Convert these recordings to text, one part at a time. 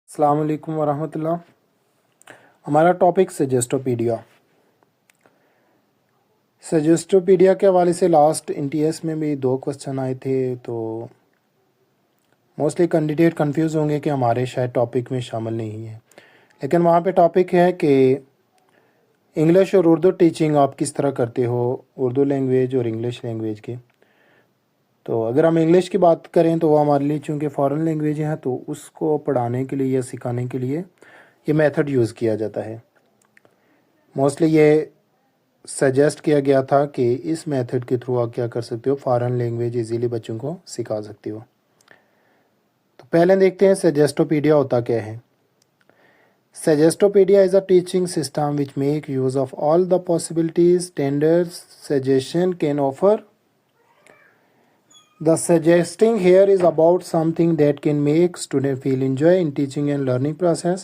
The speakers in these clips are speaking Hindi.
अस्सलाम वालेकुम वरहमतुल्लाह। हमारा टॉपिक सजेस्टोपीडिया। सजेस्टोपीडिया के हवाले से लास्ट NTS में भी 2 क्वेश्चन आए थे, तो मोस्टली कैंडिडेट कंफ्यूज होंगे कि हमारे शायद टॉपिक में शामिल नहीं है, लेकिन वहाँ पे टॉपिक है कि इंग्लिश और उर्दू टीचिंग आप किस तरह करते हो, उर्दू लैंग्वेज और इंग्लिश लैंग्वेज की। तो अगर हम इंग्लिश की बात करें तो वो हमारे लिए चूँकि फ़ॉरेन लैंग्वेज है, तो उसको पढ़ाने के लिए या सिखाने के लिए ये मेथड यूज़ किया जाता है। मोस्टली ये सजेस्ट किया गया था कि इस मेथड के थ्रू आप क्या कर सकते हो, फ़ॉरेन लैंग्वेज इजीली बच्चों को सिखा सकते हो। तो पहले देखते हैं सजेस्टोपीडिया होता क्या है। Suggestopedia is a teaching system which make use of all the possibilities standards suggestion can offer. The suggesting here is about something that can make students feel enjoy in teaching and learning process,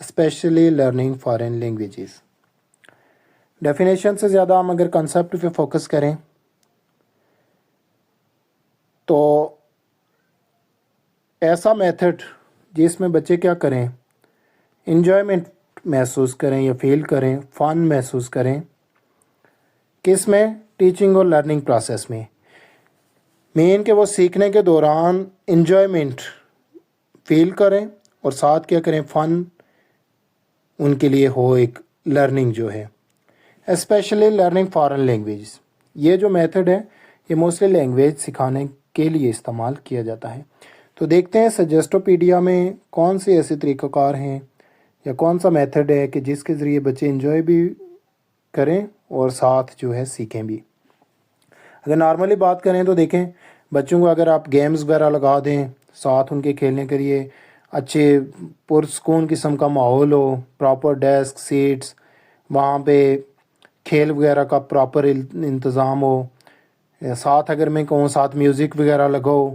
especially learning foreign languages. Definition से ज़्यादा हम अगर कंसेप्ट पे फोकस करें तो ऐसा मेथड जिसमें बच्चे क्या करें, इन्जॉयमेंट महसूस करें या फील करें, फ़न महसूस करें, किस में, टीचिंग और लर्निंग प्रोसेस में। मेन के वो सीखने के दौरान इन्जॉयमेंट फील करें और साथ क्या करें, फ़न उनके लिए हो, एक लर्निंग जो है, स्पेशली लर्निंग फॉरेन लैंग्वेज। ये जो मेथड है ये मोस्टली लैंग्वेज सिखाने के लिए इस्तेमाल किया जाता है। तो देखते हैं सजेस्टोपीडिया में कौन से ऐसे तरीक़ाकार हैं या कौन सा मेथड है कि जिसके ज़रिए बच्चे इंजॉय भी करें और साथ जो है सीखें भी। अगर नॉर्मली बात करें तो देखें, बच्चों को अगर आप गेम्स वगैरह लगा दें, साथ उनके खेलने के लिए अच्छे पुरस्कून किस्म का माहौल हो, प्रॉपर डेस्क सीट्स, वहाँ पे खेल वगैरह का प्रॉपर इंतज़ाम हो, साथ अगर मैं कहूँ साथ म्यूज़िक वगैरह लगाओ,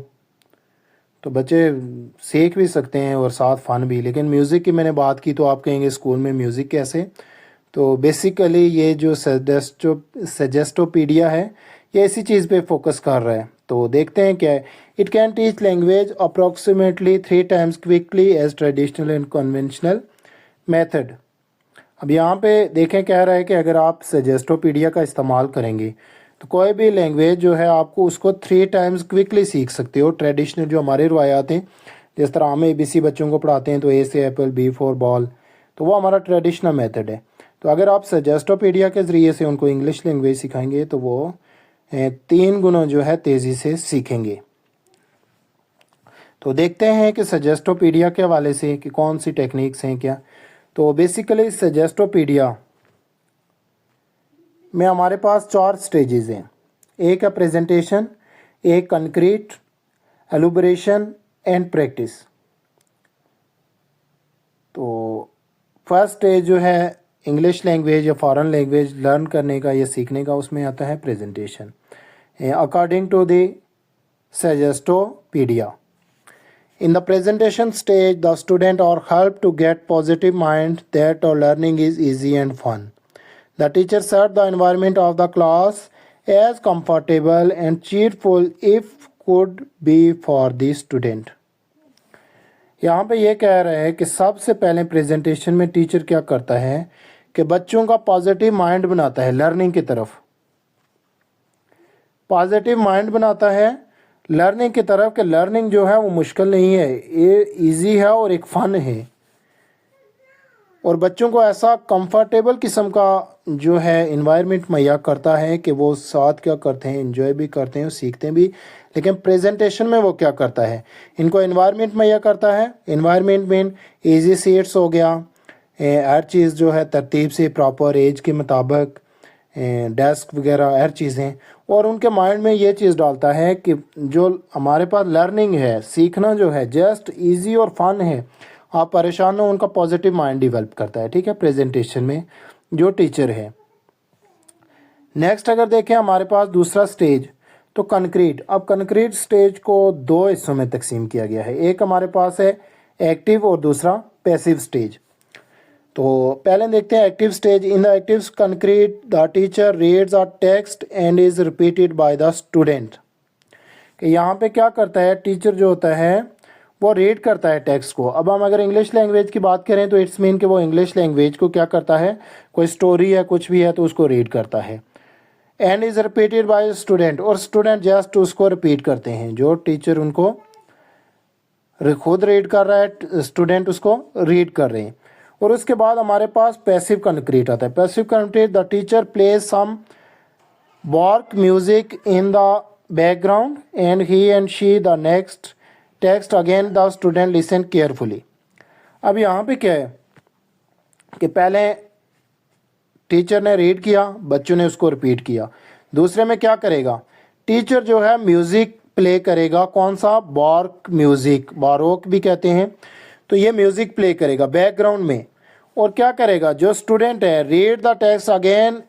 तो बच्चे सीख भी सकते हैं और साथ फ़न भी। लेकिन म्यूज़िक की मैंने बात की तो आप कहेंगे स्कूल में म्यूज़िक कैसे। तो बेसिकली ये जो सजेस्टोपीडिया है ये इसी चीज़ पे फोकस कर रहा है। तो देखते हैं क्या है। It can teach language approximately 3 times quickly as traditional and conventional method. अब यहाँ पे देखें, कह रहा है कि अगर आप सजेस्टोपीडिया का इस्तेमाल करेंगे तो कोई भी लैंग्वेज जो है आपको उसको 3 times क्विकली सीख सकते हो। ट्रेडिशनल जो हमारे रवायात हैं, जिस तरह हम ABC बच्चों को पढ़ाते हैं तो A से एप्पल, B फॉर बॉल, तो वो हमारा ट्रेडिशनल मेथड है। तो अगर आप सजेस्टोपीडिया के ज़रिए से उनको इंग्लिश लैंग्वेज सिखाएंगे तो वो 3 गुना जो है तेज़ी से सीखेंगे। तो देखते हैं कि सजेस्टोपीडिया के हवाले से कि कौन सी टेक्निक्स हैं क्या। तो बेसिकली सजेस्टोपीडिया में हमारे पास 4 स्टेजेस हैं। एक है प्रेजेंटेशन, एक कंक्रीट, एलुबरेशन एंड प्रैक्टिस। तो फर्स्ट स्टेज जो है इंग्लिश लैंग्वेज या फॉरेन लैंग्वेज लर्न करने का या सीखने का, उसमें आता है presentation according to the suggestopedia. In the presentation stage, the student are helped to get positive mind that learning is easy and fun. The teacher set the environment of the class as comfortable and cheerful if could be for the student. यहाँ पे ये कह रहे हैं कि सबसे पहले प्रेजेंटेशन में टीचर क्या करता है कि बच्चों का पॉजिटिव माइंड बनाता है, लर्निंग की तरफ पॉजिटिव माइंड बनाता है लर्निंग की तरफ, कि लर्निंग जो है वो मुश्किल नहीं है, ये इजी है और एक फ़न है। और बच्चों को ऐसा कंफर्टेबल किस्म का जो है इन्वायरमेंट मुहैया करता है कि वो साथ क्या करते हैं, एंजॉय भी करते हैं और सीखते भी। लेकिन प्रेजेंटेशन में वो क्या करता है, इनको इन्वायरमेंट मुहैया करता है। इन्वायरमेंट में ईजी सीट्स हो गया, हर चीज़ जो है तरतीब से प्रॉपर एज के मुताबिक, डेस्क वगैरह हर चीज़ें। और उनके माइंड में ये चीज़ डालता है कि जो हमारे पास लर्निंग है, सीखना जो है जस्ट इजी और फन है, आप परेशान हो, उनका पॉजिटिव माइंड डेवलप करता है। ठीक है, प्रेजेंटेशन में जो टीचर है। नेक्स्ट अगर देखें हमारे पास दूसरा स्टेज तो कंक्रीट। अब कंक्रीट स्टेज को 2 हिस्सों में तकसीम किया गया है। एक हमारे पास है एक्टिव और दूसरा पैसिव स्टेज। तो पहले देखते हैं active stage. In the active concrete the teacher reads a text and is repeated by the student. कि यहाँ पे क्या करता है टीचर जो होता है वो रीड करता है टेक्स्ट को। अब हम अगर इंग्लिश लैंग्वेज की बात करें तो इट्स मीन कि वो इंग्लिश लैंग्वेज को क्या करता है, कोई स्टोरी है कुछ भी है तो उसको रीड करता है। And is repeated bye student, और स्टूडेंट जस्ट उसको रिपीट करते हैं, जो टीचर उनको खुद रीड कर रहा है स्टूडेंट उसको रीड कर रहे हैं। और उसके बाद हमारे पास पैसिव कंक्रीट आता है। Passive concrete, the teacher plays some work music in the background and he and she the next text again the student listen carefully. अब यहाँ पे क्या है कि पहले टीचर ने रीड किया, बच्चों ने उसको रिपीट किया। दूसरे में क्या करेगा, टीचर जो है म्यूज़िक प्ले करेगा, कौन सा, बारोक म्यूज़िक, बारोक भी कहते हैं। तो ये म्यूज़िक प्ले करेगा बैकग्राउंड में। और क्या करेगा, जो स्टूडेंट है read the text again,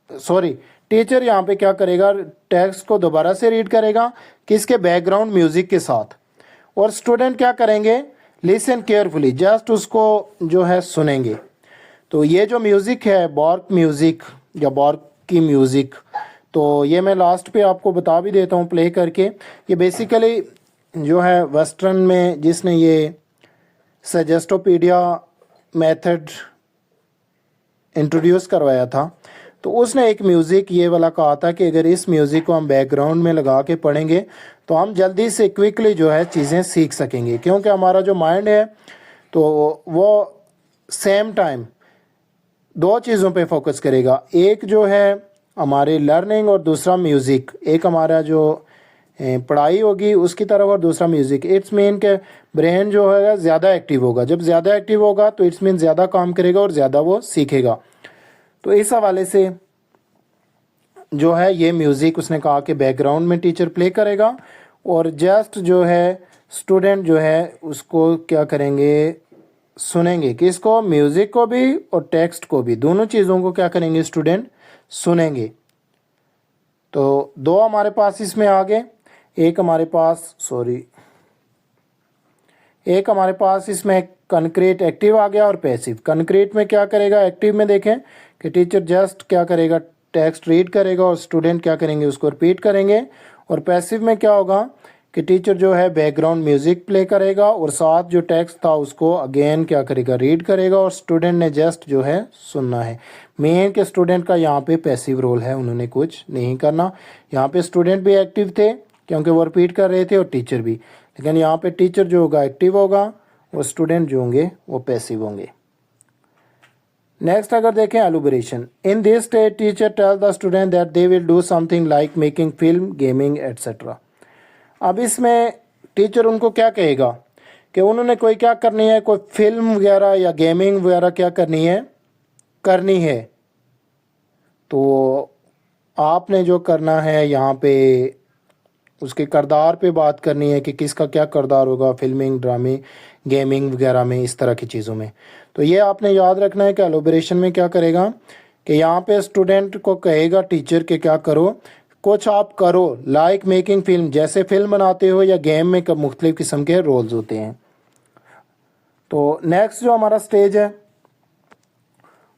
sorry teacher यहाँ पे क्या करेगा, टेक्स्ट को दोबारा से रीड करेगा, किसके, बैकग्राउंड म्यूज़िक के साथ। और स्टूडेंट क्या करेंगे, लिसन केयरफुली, जस्ट उसको जो है सुनेंगे। तो ये जो म्यूज़िक है बारोक म्यूज़िक या बारोक की म्यूज़िक, तो ये मैं लास्ट पे आपको बता भी देता हूँ प्ले करके। ये बेसिकली जो है वेस्टर्न में जिसने ये सजेस्टोपीडिया मेथड इंट्रोड्यूस करवाया था, तो उसने एक म्यूज़िक ये वाला कहा था कि अगर इस म्यूज़िक को हम बैकग्राउंड में लगा के पढ़ेंगे तो हम जल्दी से क्विकली जो है चीज़ें सीख सकेंगे, क्योंकि हमारा जो माइंड है तो वो सेम टाइम दो चीज़ों पे फोकस करेगा, एक जो है हमारी लर्निंग और दूसरा म्यूज़िक। एक हमारा जो पढ़ाई होगी उसकी तरफ और दूसरा म्यूज़िक। इट्स मीन के ब्रेन जो है ज़्यादा एक्टिव होगा, जब ज़्यादा एक्टिव होगा तो इट्स मीन ज़्यादा काम करेगा और ज़्यादा वो सीखेगा। तो इस हवाले से जो है ये म्यूज़िक उसने कहा कि बैकग्राउंड में टीचर प्ले करेगा और जस्ट जो है स्टूडेंट जो है उसको क्या करेंगे, सुनेंगे, किसको, म्यूज़िक को भी और टेक्स्ट को भी, दोनों चीज़ों को क्या करेंगे स्टूडेंट सुनेंगे। तो दो हमारे पास इसमें आ गए, एक हमारे पास इसमें कंक्रीट एक्टिव आ गया और पैसिव। कंक्रीट में क्या करेगा, एक्टिव में देखें कि टीचर जस्ट क्या करेगा, टेक्स्ट रीड करेगा और स्टूडेंट क्या करेंगे, उसको रिपीट करेंगे। और पैसिव में क्या होगा कि टीचर जो है बैकग्राउंड म्यूज़िक प्ले करेगा और साथ जो टेक्स्ट था उसको अगेन क्या करेगा, रीड करेगा और स्टूडेंट ने जस्ट जो है सुनना है। मेन के स्टूडेंट का यहाँ पे पैसिव रोल है, उन्होंने कुछ नहीं करना। यहाँ पे स्टूडेंट भी एक्टिव थे क्योंकि वो रिपीट कर रहे थे और टीचर भी, लेकिन यहाँ पे टीचर जो होगा एक्टिव होगा और स्टूडेंट जो होंगे वो पैसिव होंगे। नेक्स्ट अगर देखें elaboration, in this stage teacher tell the student that they will do something like making film, gaming etcetera. अब इसमें टीचर उनको क्या कहेगा कि उन्होंने कोई क्या करनी है, कोई फिल्म वगैरह या गेमिंग वगैरह क्या करनी है। तो आपने जो करना है यहाँ पे उसके किरदार पे बात करनी है कि किसका क्या किरदार होगा फिल्मिंग, ड्रामे, गेमिंग वगैरह में, इस तरह की चीज़ों में। तो ये आपने याद रखना है कि एलुबरेशन में क्या करेगा कि यहाँ पे स्टूडेंट को कहेगा टीचर के क्या करो, कुछ आप करो, लाइक मेकिंग फिल्म, जैसे फिल्म बनाते हो या गेम में मुख्तलिफ किस्म के रोल्स होते हैं। तो नेक्स्ट जो हमारा स्टेज है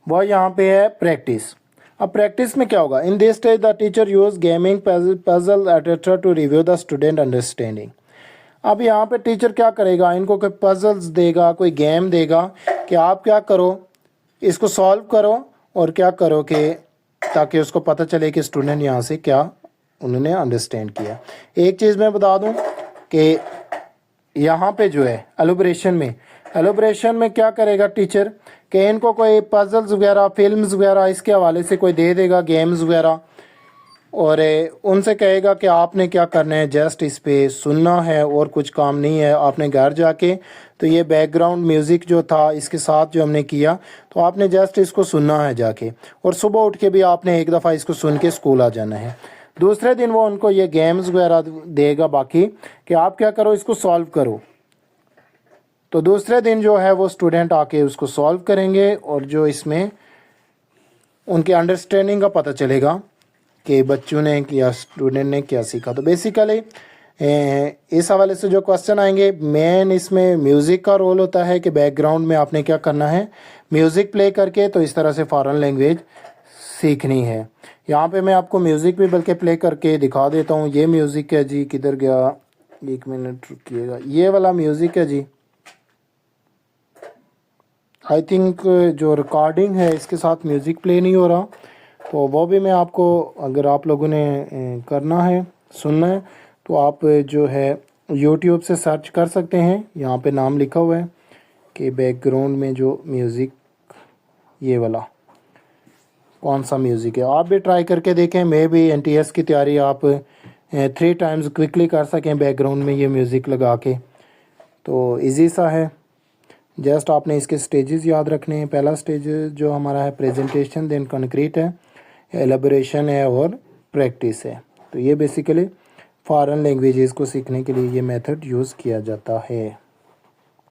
वह यहाँ पे है प्रैक्टिस। अब प्रैक्टिस में क्या होगा, in this stage the teacher use gaming, puzzle etcetera to review the student understanding. अब यहाँ पे टीचर क्या करेगा, इनको कोई पजल्स देगा, कोई गेम देगा कि आप क्या करो, इसको सॉल्व करो और क्या करो कि ताकि उसको पता चले कि स्टूडेंट यहाँ से क्या उन्होंने अंडरस्टैंड किया। एक चीज़ मैं बता दूँ कि यहाँ पे जो है एलुबरेशन में क्या करेगा टीचर कि इनको कोई पजल्स वगैरह, फिल्म्स वगैरह इसके हवाले से कोई दे देगा, गेम्स वगैरह, और उनसे कहेगा कि आपने क्या करना है, जस्ट इस पे सुनना है और कुछ काम नहीं है। आपने घर जाके तो ये बैकग्राउंड म्यूज़िक जो था इसके साथ जो हमने किया तो आपने जस्ट इसको सुनना है जाके, और सुबह उठ के भी आपने एक दफ़ा इसको सुन के स्कूल आ जाना है। दूसरे दिन वो उनको ये गेम्स वगैरह देगा बाकी कि आप क्या करो, इसको सॉल्व करो। तो दूसरे दिन जो है वो स्टूडेंट आके उसको सॉल्व करेंगे और जो इसमें उनके अंडरस्टैंडिंग का पता चलेगा कि बच्चों ने या स्टूडेंट ने क्या सीखा। तो बेसिकली इस हवाले से जो क्वेश्चन आएंगे, मेन इसमें म्यूज़िक का रोल होता है कि बैकग्राउंड में आपने क्या करना है, म्यूज़िक प्ले करके तो इस तरह से फॉरेन लैंग्वेज सीखनी है। यहाँ पे मैं आपको म्यूज़िक भी बल्कि प्ले करके दिखा देता हूँ। ये म्यूज़िक है जी, किधर गया, एक मिनट रुकिएगा, ये वाला म्यूज़िक है जी। आई थिंक जो रिकॉर्डिंग है इसके साथ म्यूज़िक प्ले नहीं हो रहा, तो वो भी मैं आपको, अगर आप लोगों ने करना है, सुनना है, तो आप जो है यूट्यूब से सर्च कर सकते हैं। यहाँ पे नाम लिखा हुआ है कि बैकग्राउंड में जो म्यूज़िक, ये वाला कौन सा म्यूज़िक है। आप भी ट्राई करके देखें, मे भी NTS की तैयारी आप 3 टाइम्स क्विकली कर सकें बैकग्राउंड में ये म्यूज़िक लगा के। तो इजी सा है, जस्ट आपने इसके स्टेजेस याद रखने हैं। पहला स्टेज जो हमारा है प्रेजेंटेशन, देन कंक्रीट है, एलेबोरेशन है और प्रैक्टिस है। तो ये बेसिकली फॉरेन लैंग्वेजेस को सीखने के लिए ये मेथड यूज़ किया जाता है।